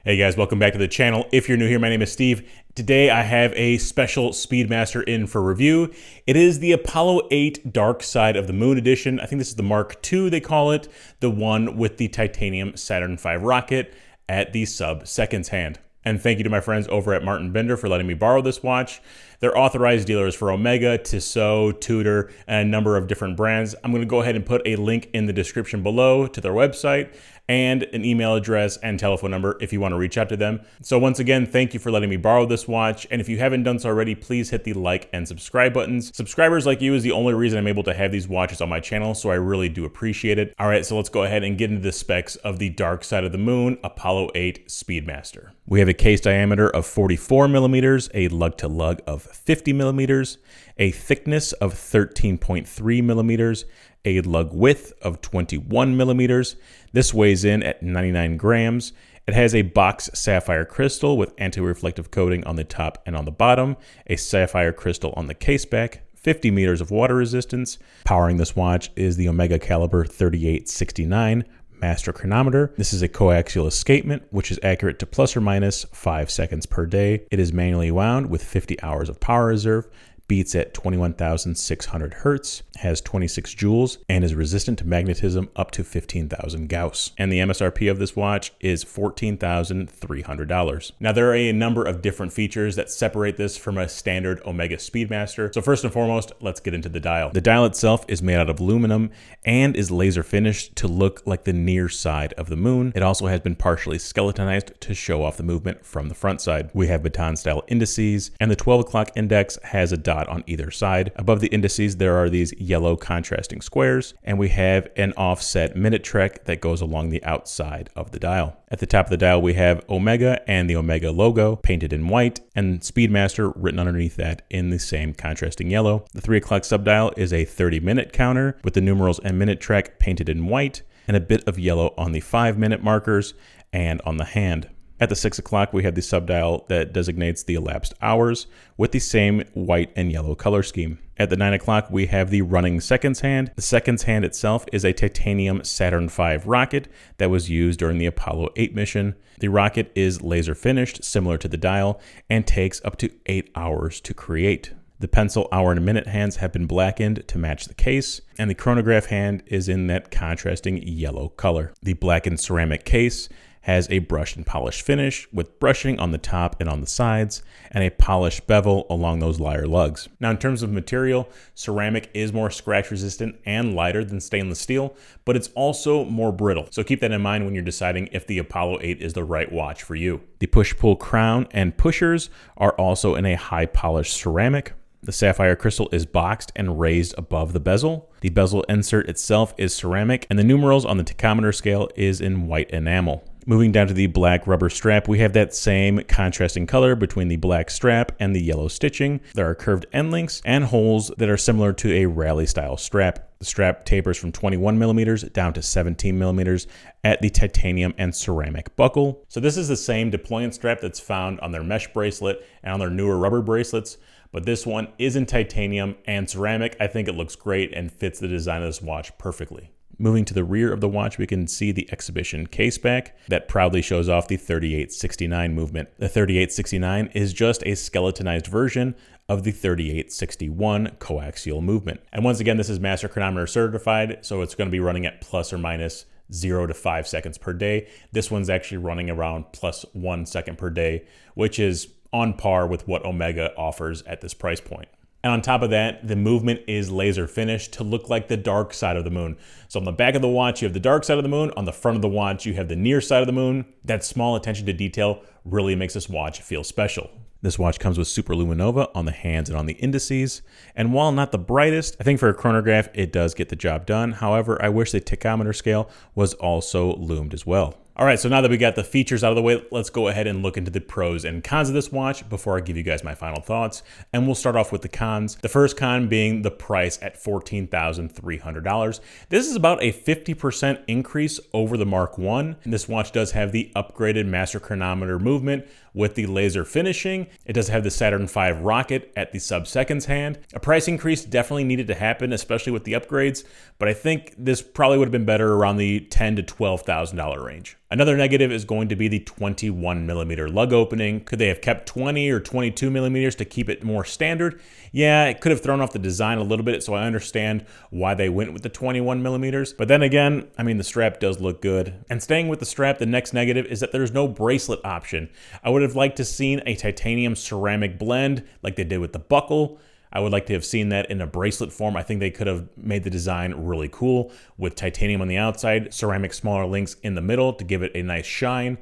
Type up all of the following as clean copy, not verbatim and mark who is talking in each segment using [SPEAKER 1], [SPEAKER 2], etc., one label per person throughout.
[SPEAKER 1] Hey guys, welcome back to the channel. If you're new here, my name is Steve. Today I have a special Speedmaster in for review. It is the Apollo 8 Dark Side of the Moon edition. I think this is the Mark II, they call it, the one with the titanium Saturn V rocket at the sub-seconds hand. And thank you to my friends over at Martin Bender for letting me borrow this watch. They're authorized dealers for Omega, Tissot, Tudor, and a number of different brands. I'm going to go ahead and put a link in the description below to their website and an email address and telephone number if you want to reach out to them. So once again, thank you for letting me borrow this watch. And if you haven't done so already, please hit the like and subscribe buttons. Subscribers like you is the only reason I'm able to have these watches on my channel, so I really do appreciate it. All right, so let's go ahead and get into the specs of the Dark Side of the Moon Apollo 8 Speedmaster. We have a case diameter of 44 millimeters, a lug-to-lug of 50 millimeters, a thickness of 13.3 millimeters, a lug width of 21 millimeters. This weighs in at 99 grams. It has a box sapphire crystal with anti-reflective coating on the top and on the bottom, a sapphire crystal on the case back, 50 meters of water resistance. Powering this watch is the Omega caliber 3869 Master Chronometer. This is a coaxial escapement, which is accurate to plus or minus 5 seconds per day. It is manually wound with 50 hours of power reserve, beats at 21,600 hertz, has 26 joules, and is resistant to magnetism up to 15,000 Gauss. And the MSRP of this watch is $14,300. Now, there are a number of different features that separate this from a standard Omega Speedmaster. So first and foremost, let's get into the dial. The dial itself is made out of aluminum and is laser finished to look like the near side of the moon. It also has been partially skeletonized to show off the movement from the front side. We have baton style indices, and the 12 o'clock index has a dot on either side. Above the indices, there are these yellow contrasting squares, and we have an offset minute trek that goes along the outside of the dial. At the top of the dial, we have Omega and the Omega logo painted in white, and Speedmaster written underneath that in the same contrasting yellow. The 3 o'clock subdial is a 30-minute counter with the numerals and minute trek painted in white, and a bit of yellow on the 5-minute markers and on the hand. At the 6 o'clock, we have the subdial that designates the elapsed hours with the same white and yellow color scheme. At the 9 o'clock, we have the running seconds hand. The seconds hand itself is a titanium Saturn V rocket that was used during the Apollo 8 mission. The rocket is laser finished, similar to the dial, and takes up to 8 hours to create. The pencil hour and minute hands have been blackened to match the case, and the chronograph hand is in that contrasting yellow color. The blackened ceramic case has a brushed and polished finish with brushing on the top and on the sides, and a polished bevel along those lyre lugs. Now, in terms of material, ceramic is more scratch resistant and lighter than stainless steel, but it's also more brittle. So keep that in mind when you're deciding if the Apollo 8 is the right watch for you. The push-pull crown and pushers are also in a high polished ceramic. The sapphire crystal is boxed and raised above the bezel. The bezel insert itself is ceramic, and the numerals on the tachometer scale is in white enamel. Moving down to the black rubber strap, we have that same contrasting color between the black strap and the yellow stitching. There are curved end links and holes that are similar to a rally style strap. The strap tapers from 21 millimeters down to 17 millimeters at the titanium and ceramic buckle. So this is the same deployant strap that's found on their mesh bracelet and on their newer rubber bracelets, but this one is in titanium and ceramic. I think it looks great and fits the design of this watch perfectly. Moving to the rear of the watch, we can see the exhibition case back that proudly shows off the 3869 movement. The 3869 is just a skeletonized version of the 3861 coaxial movement. And once again, this is Master Chronometer certified, so it's going to be running at plus or minus 0 to 5 seconds per day. This one's actually running around plus 1 second per day, which is on par with what Omega offers at this price point. And on top of that, the movement is laser finished to look like the dark side of the moon. So on the back of the watch, you have the dark side of the moon. On the front of the watch, you have the near side of the moon. That small attention to detail really makes this watch feel special. This watch comes with super luminova on the hands and on the indices. And while not the brightest, I think for a chronograph, it does get the job done. However, I wish the tachometer scale was also lumed as well. All right, so now that we got the features out of the way, let's go ahead and look into the pros and cons of this watch before I give you guys my final thoughts. And we'll start off with the cons. The first con being the price at $14,300. This is about a 50% increase over the Mark I. And this watch does have the upgraded Master Chronometer movement with the laser finishing. It does have the Saturn V Rocket at the sub-seconds hand. A price increase definitely needed to happen, especially with the upgrades, but I think this probably would have been better around the $10,000 to $12,000 range. Another negative is going to be the 21 millimeter lug opening. Could they have kept 20 or 22 millimeters to keep it more standard? Yeah, it could have thrown off the design a little bit, so I understand why they went with the 21 millimeters. But then again, I mean, the strap does look good. And staying with the strap, the next negative is that there's no bracelet option. I would have liked to seen a titanium ceramic blend like they did with the buckle. I would like to have seen that in a bracelet form. I think they could have made the design really cool with titanium on the outside, ceramic smaller links in the middle to give it a nice shine.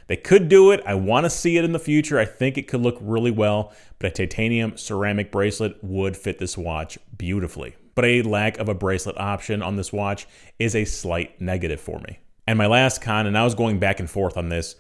[SPEAKER 1] They could do it. I want to see it in the future. I think it could look really well, but a titanium ceramic bracelet would fit this watch beautifully. But a lack of a bracelet option on this watch is a slight negative for me. And my last con, and I was going back and forth on this,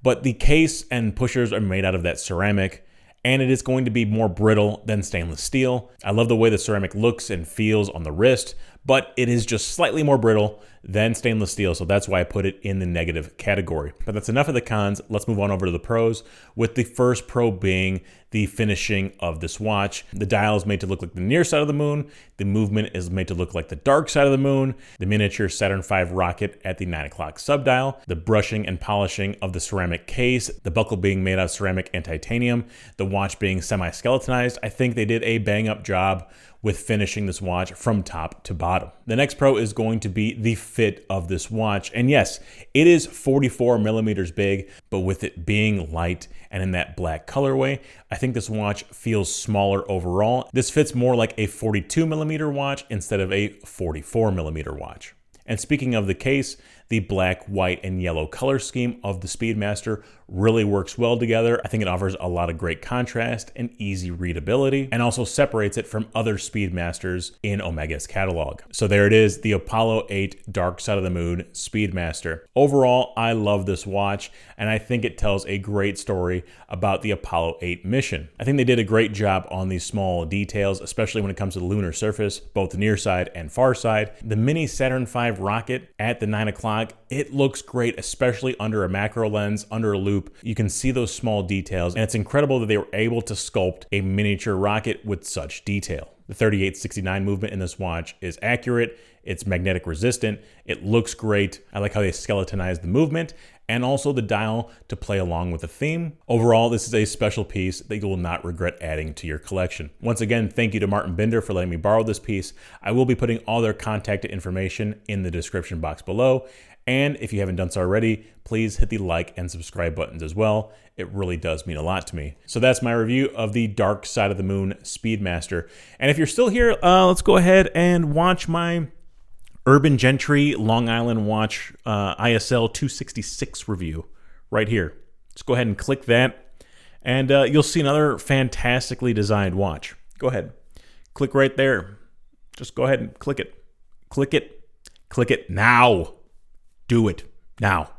[SPEAKER 1] but the case and pushers are made out of that ceramic, and it is going to be more brittle than stainless steel. I love the way the ceramic looks and feels on the wrist, but it is just slightly more brittle than stainless steel, so that's why I put it in the negative category. But that's enough of the cons. Let's move on over to the pros, with the first pro being the finishing of this watch. The dial is made to look like the near side of the moon. The movement is made to look like the dark side of the moon. The miniature Saturn V Rocket at the 9 o'clock subdial. The brushing and polishing of the ceramic case. The buckle being made out of ceramic and titanium. The watch being semi-skeletonized. I think they did a bang-up job with finishing this watch from top to bottom. The next pro is going to be the fit of this watch. And yes, it is 44 millimeters big, but with it being light and in that black colorway, I think this watch feels smaller overall. This fits more like a 42 millimeter watch instead of a 44 millimeter watch. And speaking of the case, the black, white, and yellow color scheme of the Speedmaster really works well together. I think it offers a lot of great contrast and easy readability, and also separates it from other Speedmasters in Omega's catalog. So there it is, the Apollo 8 Dark Side of the Moon Speedmaster. Overall, I love this watch, and I think it tells a great story about the Apollo 8 mission. I think they did a great job on these small details, especially when it comes to the lunar surface, both the near side and far side. The mini Saturn V Rocket at the 9 o'clock, it looks great, especially under a macro lens, under a loop. You can see those small details, and it's incredible that they were able to sculpt a miniature rocket with such detail. The 3869 movement in this watch is accurate, it's magnetic resistant, it looks great. I like how they skeletonized the movement, and also the dial to play along with the theme. Overall, this is a special piece that you will not regret adding to your collection. Once again, thank you to Martin Binder for letting me borrow this piece. I will be putting all their contact information in the description box below. And if you haven't done so already, please hit the like and subscribe buttons as well. It really does mean a lot to me. So that's my review of the Dark Side of the Moon Speedmaster. And if you're still here, let's go ahead and watch my Urban Gentry Long Island Watch ISL 266 review right here. Just go ahead and click that, and you'll see another fantastically designed watch. Go ahead, click right there. Just go ahead and click it. Click it. Click it now. Do it now.